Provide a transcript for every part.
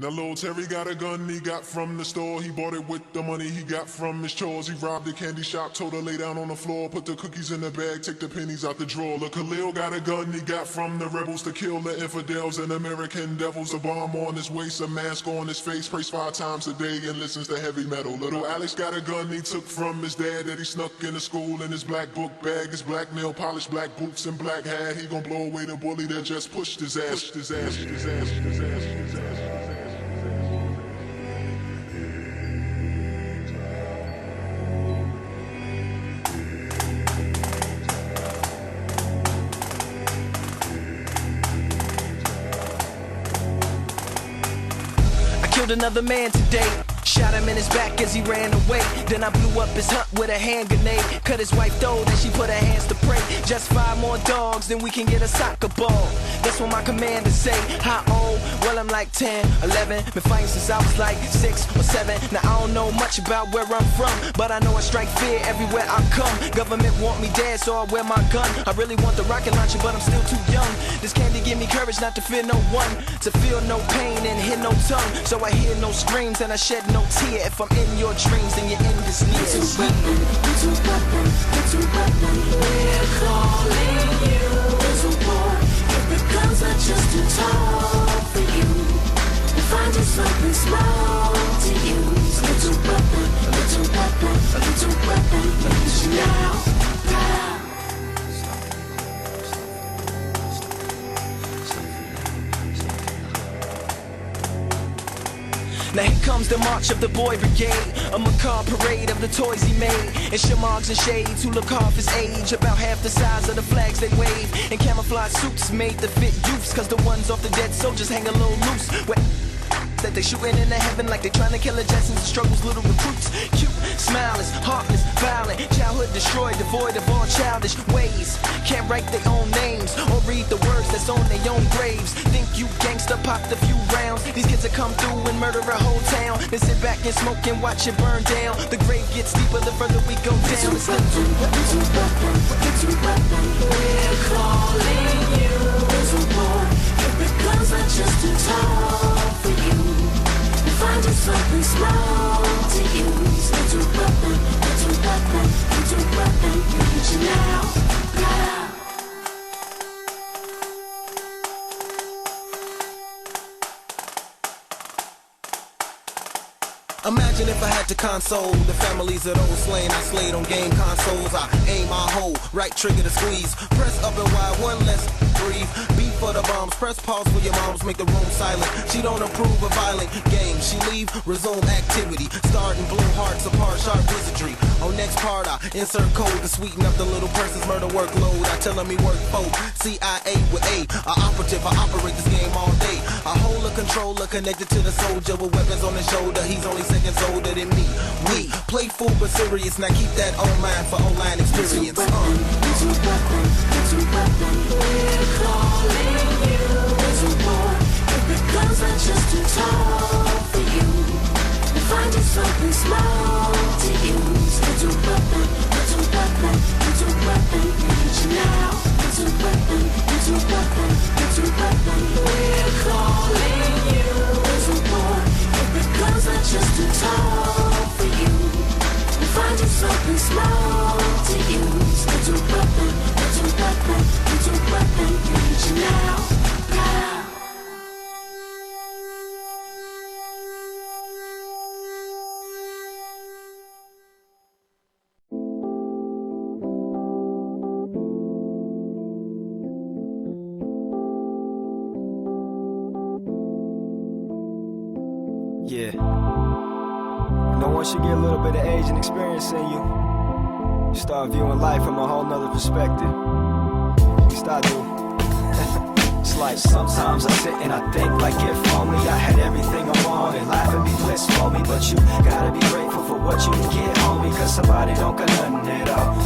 Now Lil Terry got a gun he got from the store. He bought it with the money he got from his chores. He robbed the candy shop, told her lay down on the floor. Put the cookies in the bag, take the pennies out the drawer. Look, Khalil got a gun he got from the rebels to kill the infidels and American devils. A bomb on his waist, a mask on his face. Prays 5 times a day and listens to heavy metal. Little Alex got a gun he took from his dad that he snuck into school in his black book bag. His black nail polish, black boots and black hat. He gon' blow away the bully that just pushed his ass. Pushed his ass, his ass, his ass, his ass. Killed another man today. Shot him in his back as he ran away. Then I blew up his hut with a hand grenade. Cut his wife though, then she put her hands to pray. Just 5 more dogs, then we can get a soccer ball. That's what my commander say. How old? Well, I'm like 10, 11. Been fighting since I was like 6 or 7. Now I don't know much about where I'm from, but I know I strike fear everywhere I come. Government want me dead, so I wear my gun. I really want the rocket launcher, but I'm still too young. This candy give me courage not to fear no one, to feel no pain and hear no tongue. So I hear no screams and I shed no tear. If I'm in your dreams, then you're in this near. Little weapon, we're calling you. There's a war, if the guns are just too tall for you. We'll find you something small to use. Little weapon, use you now. Now here comes the march of the boy brigade, a macabre parade of the toys he made. And shamargs and shades who look half his age, about half the size of the flags they wave. And camouflage suits made to fit youths, cause the ones off the dead soldiers hang a little loose. That they shooting into heaven like they trying to kill a Jetsons and struggles little recruits. Cute, smiling, heartless, violent, childhood destroyed, devoid of all childish ways. Can't write their own names or read the words that's on their own graves. Think you gangsta popped a few rounds. These kids will come through and murder a whole town. Then sit back and smoke and watch it burn down. The grave gets deeper the further we go down. Little weapon, we're calling you. There's a war, if the guns are just too tall for you. Find you something small to use. Little weapon, use you now. Imagine if I had to console the families of those slain I slayed on game consoles. I aim, I hold, right trigger to squeeze. Press up and wide, one less breathe. Beat for the bombs, press pause for your moms, make the room silent. She don't approve of violent games. She leave, resume activity. Start and blow hearts apart, sharp wizardry. On next part, I insert code to sweeten up the little person's murder workload. I tell him he work for CIA with A. A operative, I operate this game all day. I hold a controller connected to the soldier with weapons on his shoulder. He's only seconds older than me. We playful but serious. Now keep that on mind for online experience. Little weapon, we're calling you. There's a war, if the guns are just too tall for you. We'll find you something small to use. Little weapon, use you now. Little weapon, we're calling you. There's a war, if the guns are just too tall for you. We'll find you something small to use. Little weapon, use you now. Yeah. No one should get a little bit of age and experience in you. You start viewing life from a whole nother perspective. You start to. It's like sometimes I sit and I think like if only I had everything I want and life would be bliss for me. But you gotta be grateful for what you can get, homie, cause somebody don't got nothing at all.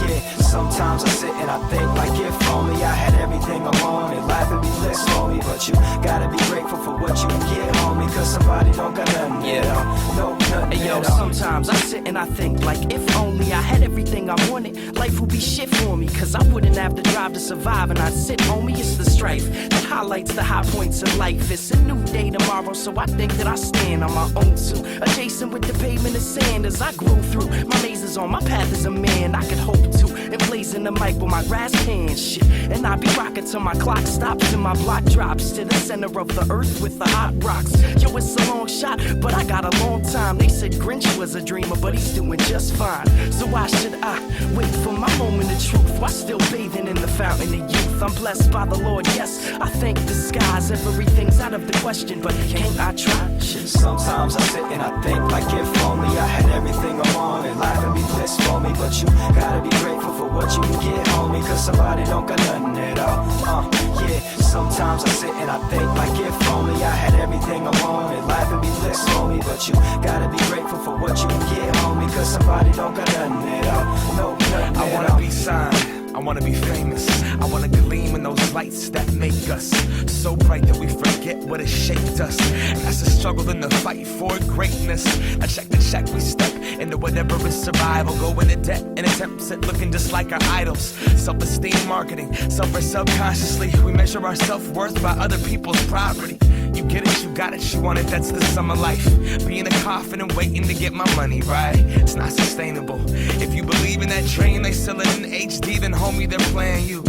Yeah, sometimes I sit and I think like if only I had everything I want and life would be bliss for me. But you gotta be grateful for what you can get, homie. homie, cause somebody don't got nothing at all. No, nothing Hey yo, at all. sometimes I sit and I think, like, if only I had everything I wanted, life would be shit for me, cause I wouldn't have to drive to survive, and I'd sit, homie. It's the strife that highlights the high points in life. It's a new day tomorrow, so I think that I stand on my own too, adjacent with the pavement of sand as I grow through my mazes on my path as a man I could hope to, emblazing the mic with my grass hand shit, and I be rocking till my clock stops and my block drops to the center of the earth with the hot rocks. Yo, it's a long shot, but I got a long time. They said Grinch was a dreamer, but he's doing just fine. So why should I wait for my moment of truth while still bathing in the fountain of youth? I'm blessed by the Lord, yes, I thank the skies. Everything's out of the question, but can't I try? Shit. Sometimes I sit and I think, like, if only I had everything I wanted, life would be bliss for me. But you gotta be grateful for what you can get, homie, cause somebody don't got nothing at all. Yeah, sometimes I sit and I think, like, if only I had everything I wanted, life would be bliss for me. But you gotta be grateful for what you can get, homie, cause somebody don't got nothing at all. No, nothing I at wanna all. be signed, I wanna be famous, I wanna gleam in those lights that make us so bright that we forget what has shaped us. That's the struggle and the fight for greatness. I check the check, we step into whatever is survival, go into debt and attempts at looking just like our idols. Self-esteem marketing, subconsciously we measure our self-worth by other people's property. You get it, you got it, you want it, that's the sum of life. Be in a coffin and waiting to get my money, right? It's not sustainable. If you believe in that dream, they sell it in HD, then homie, they're playing you.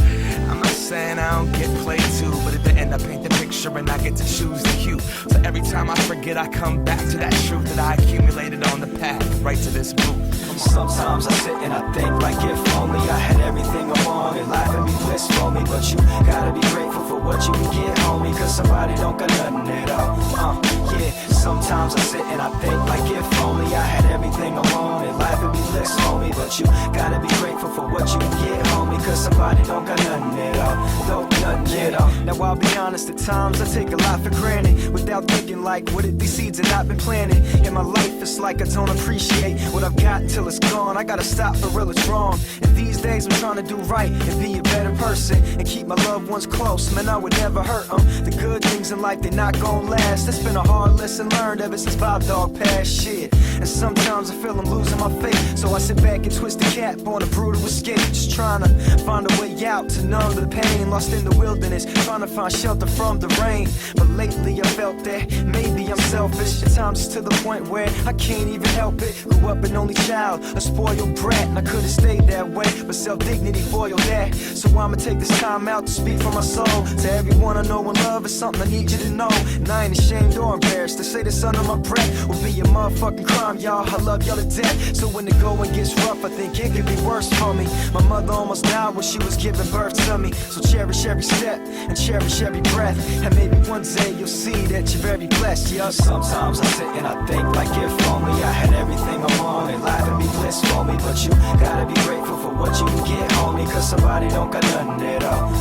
I'm not saying I don't get played too, but at the end I paint the picture and I get to choose the cue. So every time I forget, I come back to that truth that I accumulated on the path, right to this booth. Sometimes I sit and I think, like, if only I had everything I wanted, life would be bliss for me. But you gotta be grateful for what you can get, homie, cause somebody don't got nothing at all. Yeah, sometimes I sit and I think, like, if only I had everything I wanted, life would be bliss for me. But you gotta be grateful for what you can get, homie, cause somebody don't got nothing at all. No, nothing at all. Now I'll be honest, at times I take a lot for granted, without thinking, like, what if these seeds had not been planted? In my life, it's like I don't appreciate what I've got until it's gone. I gotta stop for real, it's wrong. And these days I'm trying to do right and be a better person and keep my loved ones close. Man, I would never hurt them. The good things in life, they're not gonna last. That's been a hard lesson learned ever since Bob Dog passed. Shit. And sometimes I feel I'm losing my faith, so I sit back and twist the cap on a brutal escape, just trying to find a way out to numb the pain. Lost in the wilderness, trying to find shelter from the rain. But lately I felt that maybe I'm selfish. At times it's to the point where I can't even help it. Grew up an only child, a spoiled brat, and I could've stayed that way, but self-dignity foiled that. So I'ma take this time out to speak from my soul to everyone I know, and love is something I need you to know. And I ain't ashamed or embarrassed to say this under my breath will be a motherfucking crime, y'all. I love y'all to death. So when the going gets rough, I think it could be worse for me. My mother almost died when she was giving birth to me. So cherish every step and cherish every breath, and maybe one day you'll see that you're very blessed, yeah. Sometimes I sit and I think, like, if only I had everything I wanted, life would be bliss for me. But you gotta be grateful for what you can get, homie, cause somebody don't got nothing at all.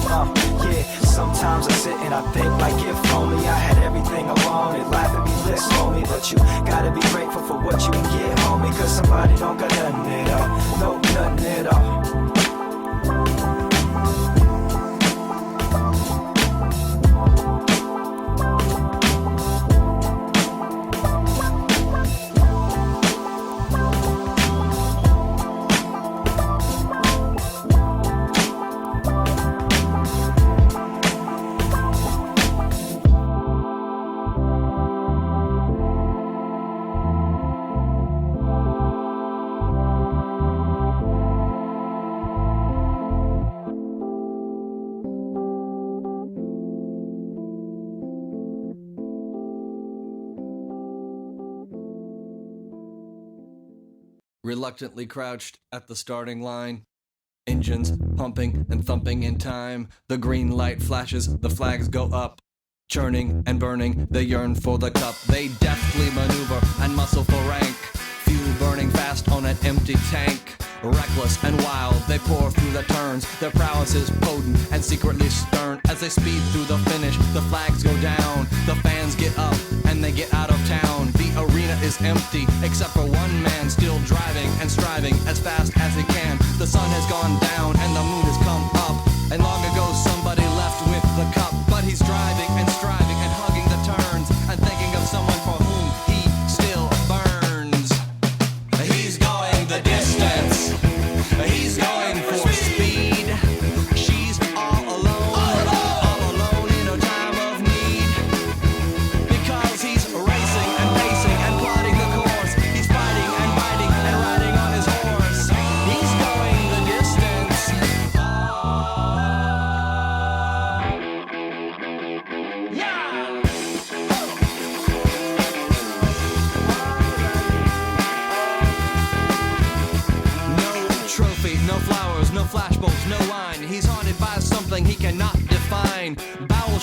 Yeah, sometimes I sit and I think, like, if only I had everything I wanted, life would be bliss for me. But you gotta be grateful for what you can get, homie, cause somebody don't got nothing at all. No, nothing at all. Reluctantly crouched at the starting line, engines pumping and thumping in time. The green light flashes, the flags go up. Churning and burning, they yearn for the cup. They deftly maneuver and muscle for rank. Fuel burning fast on an empty tank. Reckless and wild, they pour through the turns. Their prowess is potent and secretly stern. As they speed through the finish, the flags go down. The fans get up and they get out of town. The arena is empty, except for one man still driving and striving as fast as he can. The sun has gone down and the moon has come up. And long ago somebody left with the cup. But he's driving and striving and hugging the turns and thinking of someone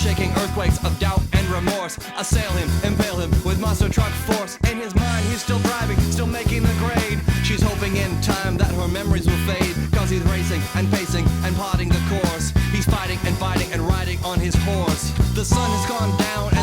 shaking earthquakes of doubt and remorse assail him, impale him with monster truck force. In his mind, he's still driving, still making the grade. She's hoping in time that her memories will fade, cause he's racing and pacing and plotting the course. He's fighting and riding on his horse. The sun has gone down